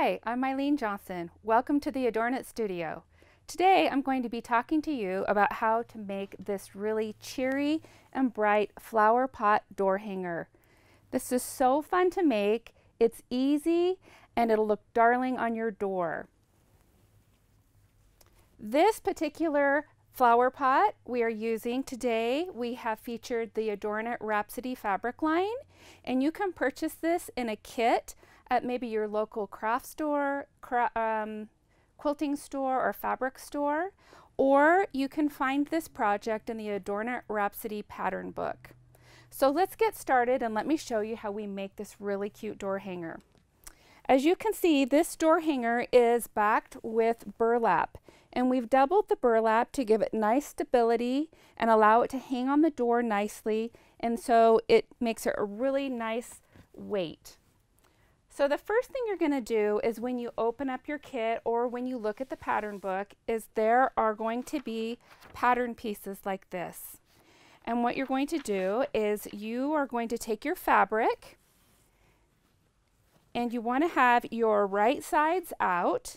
Hi, I'm Mylene Johnson. Welcome to the Adorn It Studio. Today I'm going to be talking to you about how to make this really cheery and bright flower pot door hanger. This is so fun to make, it's easy, and it'll look darling on your door. This particular flower pot we are using today, we have featured the Adorn It Rhapsody fabric line, and you can purchase this in a kit at maybe your local craft store, quilting store, or fabric store, or you can find this project in the Adorn It Rhapsody pattern book. So let's get started and let me show you how we make this really cute door hanger. As you can see, this door hanger is backed with burlap, and we've doubled the burlap to give it nice stability and allow it to hang on the door nicely, and so it makes it a really nice weight. So the first thing you're going to do is when you open up your kit or when you look at the pattern book is there are going to be pattern pieces like this. And what you're going to do is you are going to take your fabric and you want to have your right sides out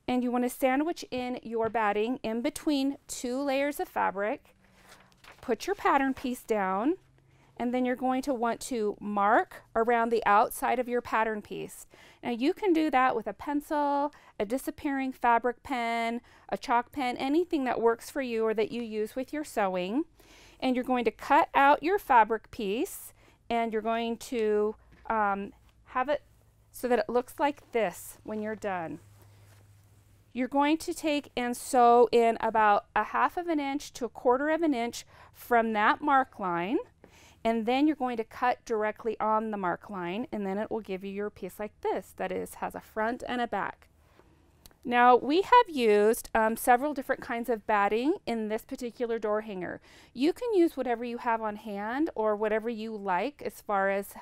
and you want to sandwich in your batting in between two layers of fabric. Put your pattern piece down. And then you're going to want to mark around the outside of your pattern piece. Now you can do that with a pencil, a disappearing fabric pen, a chalk pen, anything that works for you or that you use with your sewing. And you're going to cut out your fabric piece and you're going to have it so that it looks like this when you're done. You're going to take and sew in about 1/2 of an inch to 1/4 of an inch from that mark line. And then you're going to cut directly on the mark line, and then it will give you your piece like this, that is, has a front and a back. Now we have used several different kinds of batting in this particular door hanger. You can use whatever you have on hand or whatever you like as far as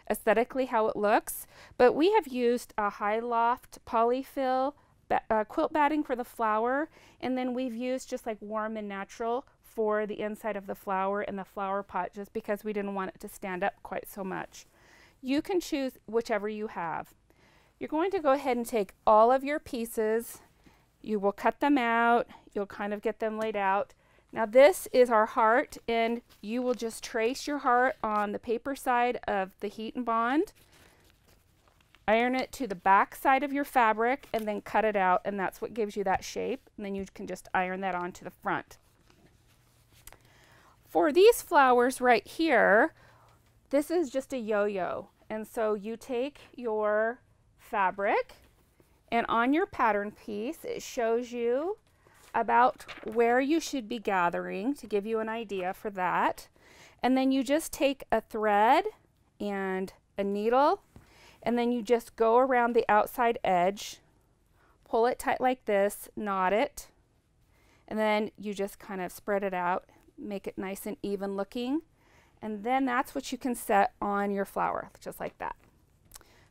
aesthetically how it looks, but we have used a high loft polyfill quilt batting for the flower, and then we've used just like warm and natural for the inside of the flower and the flower pot, just because we didn't want it to stand up quite so much. You can choose whichever you have. You're going to go ahead and take all of your pieces. You will cut them out. You'll kind of get them laid out. Now this is our heart, and you will just trace your heart on the paper side of the heat and bond. Iron it to the back side of your fabric and then cut it out, and that's what gives you that shape. And then you can just iron that onto the front. For these flowers right here, this is just a yo-yo. And so you take your fabric, and on your pattern piece, it shows you about where you should be gathering to give you an idea for that. And then you just take a thread and a needle, and then you just go around the outside edge, pull it tight like this, knot it, and then you just kind of spread it out. Make it nice and even looking, and then that's what you can set on your flower, just like that.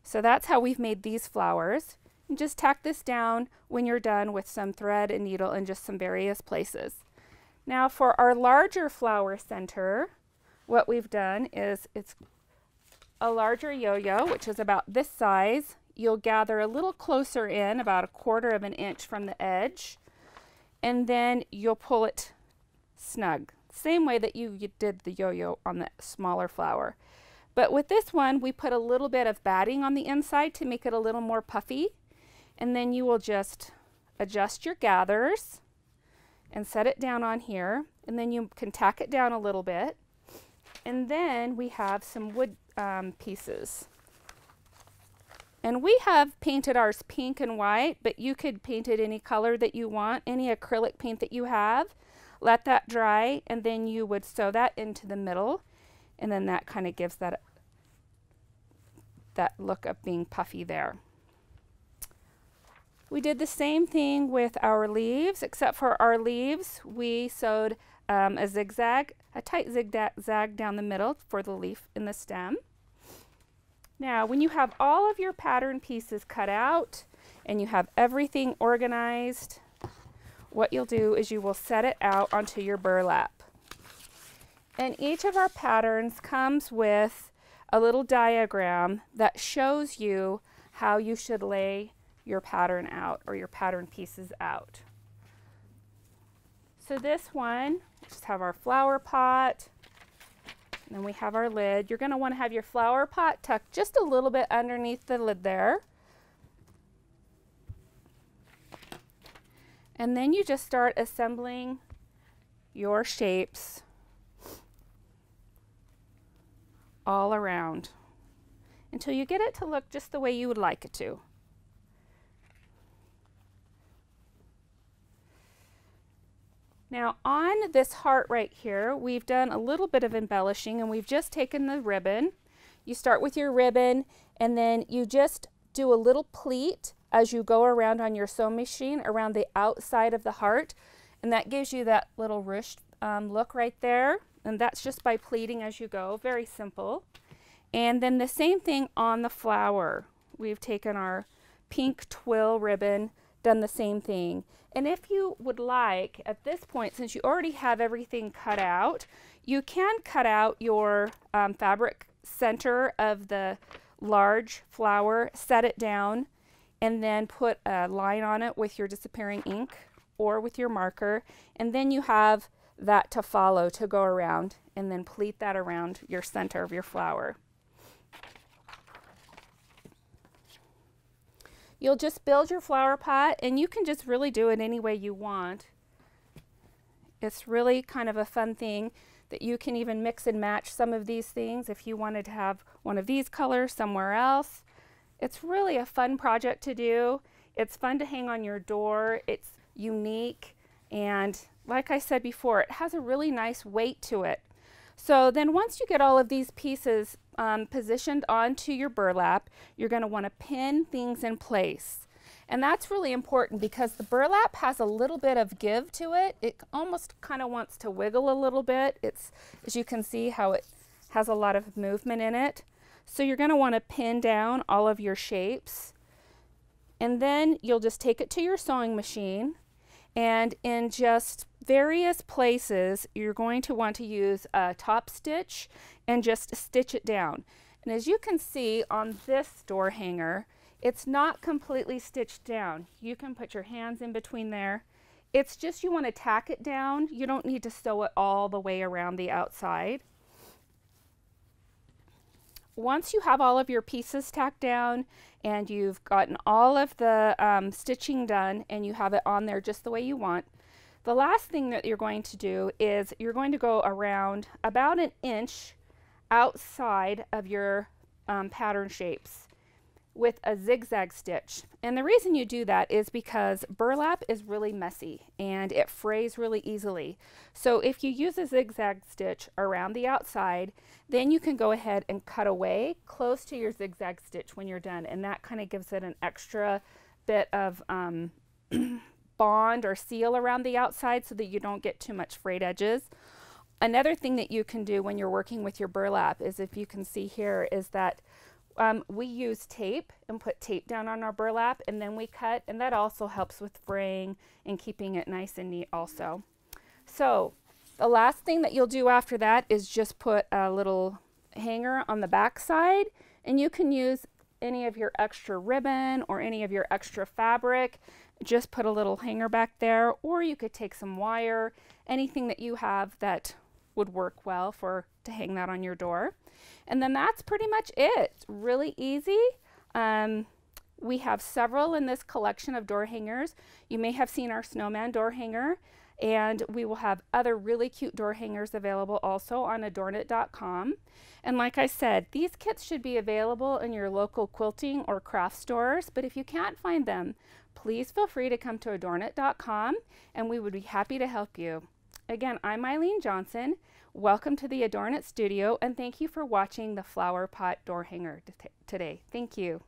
So that's how we've made these flowers. And just tack this down when you're done with some thread and needle in just some various places. Now for our larger flower center, what we've done is it's a larger yo-yo, which is about this size. You'll gather a little closer in, about 1/4 of an inch from the edge, and then you'll pull it snug, same way that you did the yo-yo on the smaller flower. But with this one, we put a little bit of batting on the inside to make it a little more puffy, and then you will just adjust your gathers and set it down on here, and then you can tack it down a little bit, and then we have some wood pieces. And we have painted ours pink and white, but you could paint it any color that you want, any acrylic paint that you have. Let that dry, and then you would sew that into the middle, and then that kind of gives that look of being puffy there. We did the same thing with our leaves, except for our leaves, we sewed a zigzag, a tight zigzag down the middle for the leaf in the stem. Now, when you have all of your pattern pieces cut out and you have everything organized, what you'll do is you will set it out onto your burlap. And each of our patterns comes with a little diagram that shows you how you should lay your pattern out or your pattern pieces out. So this one, just have our flower pot, and then we have our lid. You're going to want to have your flower pot tucked just a little bit underneath the lid there. And then you just start assembling your shapes all around until you get it to look just the way you would like it to. Now on this heart right here, we've done a little bit of embellishing, and we've just taken the ribbon. You start with your ribbon, and then you just do a little pleat as you go around on your sewing machine around the outside of the heart, and that gives you that little ruched look right there, and that's just by pleating as you go. Very simple. And then the same thing on the flower. We've taken our pink twill ribbon, done the same thing. And if you would like, at this point, since you already have everything cut out, you can cut out your fabric center of the large flower, set it down, and then put a line on it with your disappearing ink or with your marker, and then you have that to follow to go around, and then pleat that around your center of your flower. You'll just build your flower pot, and you can just really do it any way you want. It's really kind of a fun thing that you can even mix and match some of these things if you wanted to have one of these colors somewhere else. It's really a fun project to do. It's fun to hang on your door. It's unique, and like I said before, it has a really nice weight to it. So then once you get all of these pieces positioned onto your burlap, you're going to want to pin things in place. And that's really important because the burlap has a little bit of give to it. It almost kind of wants to wiggle a little bit. It's, as you can see, how it has a lot of movement in it. So you're going to want to pin down all of your shapes. And then you'll just take it to your sewing machine, and in just various places you're going to want to use a top stitch and just stitch it down. And as you can see on this door hanger, it's not completely stitched down. You can put your hands in between there. It's just you want to tack it down. You don't need to sew it all the way around the outside. Once you have all of your pieces tacked down and you've gotten all of the stitching done and you have it on there just the way you want, the last thing that you're going to do is you're going to go around about an inch outside of your pattern shapes with a zigzag stitch. And the reason you do that is because burlap is really messy and it frays really easily. So if you use a zigzag stitch around the outside, then you can go ahead and cut away close to your zigzag stitch when you're done, and that kind of gives it an extra bit of bond or seal around the outside so that you don't get too much frayed edges. Another thing that you can do when you're working with your burlap is, if you can see here, is that we use tape and put tape down on our burlap, and then we cut, and that also helps with fraying and keeping it nice and neat also. So the last thing that you'll do after that is just put a little hanger on the back side, and you can use any of your extra ribbon or any of your extra fabric. Just put a little hanger back there, or you could take some wire, anything that you have that would work well to hang that on your door. And then that's pretty much it. Really easy. We have several in this collection of door hangers. You may have seen our snowman door hanger, and we will have other really cute door hangers available also on adornit.com. And like I said, these kits should be available in your local quilting or craft stores, but if you can't find them, please feel free to come to adornit.com and we would be happy to help you. Again, I'm Eileen Johnson. Welcome to the Adornit Studio, and thank you for watching the Flowerpot door hanger today. Thank you.